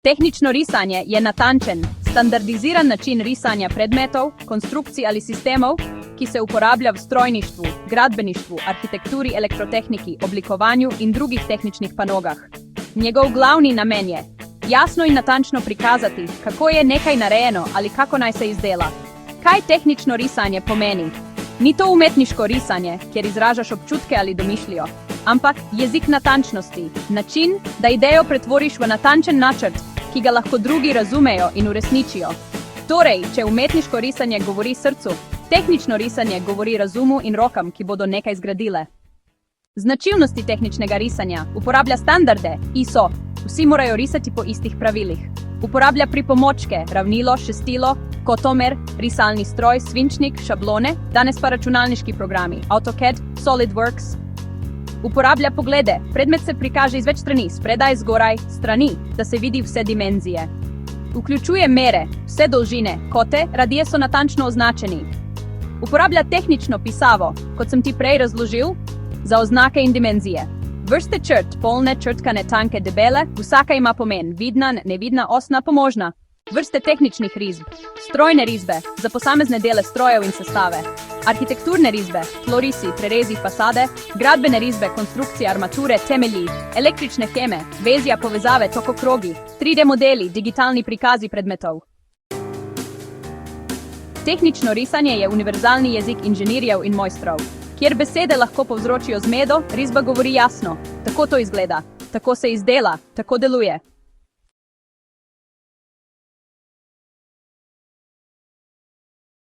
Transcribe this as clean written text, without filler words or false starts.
Tehnično risanje je natančen, standardiziran način risanja predmetov, konstrukcij ali sistemov, ki se uporablja v strojništvu, gradbeništvu, arhitekturi, elektrotehniki, oblikovanju in drugih tehničnih panogah. Njegov glavni namen je jasno in natančno prikazati, kako je nekaj narejeno ali kako naj se izdela. Kaj tehnično risanje pomeni? Ni to umetniško risanje, kjer izražaš občutke ali domišljijo, ampak jezik natančnosti, način, da idejo pretvoriš v natančen načrt, ki ga lahko drugi razumejo in uresničijo. Torej, če umetniško risanje govori srcu, tehnično risanje govori razumu in rokam, ki bodo nekaj zgradile. Značilnosti tehničnega risanja: uporablja standarde, ISO, vsi morajo risati po istih pravilih. Uporablja pripomočke, ravnilo, šestilo, kotomer, risalni stroj, svinčnik, šablone, danes pa računalniški programi, AutoCAD, SolidWorks. Uporablja poglede, predmet se prikaže iz več strani, spredaj, zgoraj, strani, da se vidi vse dimenzije. Vključuje mere, vse dolžine, kote, radije so natančno označeni. Uporablja tehnično pisavo, kot sem ti prej razložil, za oznake in dimenzije. Vrste črt, polne, črtkane, tanke, debele, vsaka ima pomen, vidna, nevidna, osna, pomožna. Vrste tehničnih risb, strojne risbe, za posamezne dele strojev in sestave. Arhitekturne risbe, tlorisi, prerezi, fasade, gradbene risbe, konstrukcije, armature, temelji, električne heme, vezja, povezave, tokokrogi, 3D modeli, digitalni prikazi predmetov. Tehnično risanje je univerzalni jezik inženirjev in mojstrov. Kjer besede lahko povzročijo zmedo, risba govori jasno. Tako to izgleda, tako se izdela, tako deluje.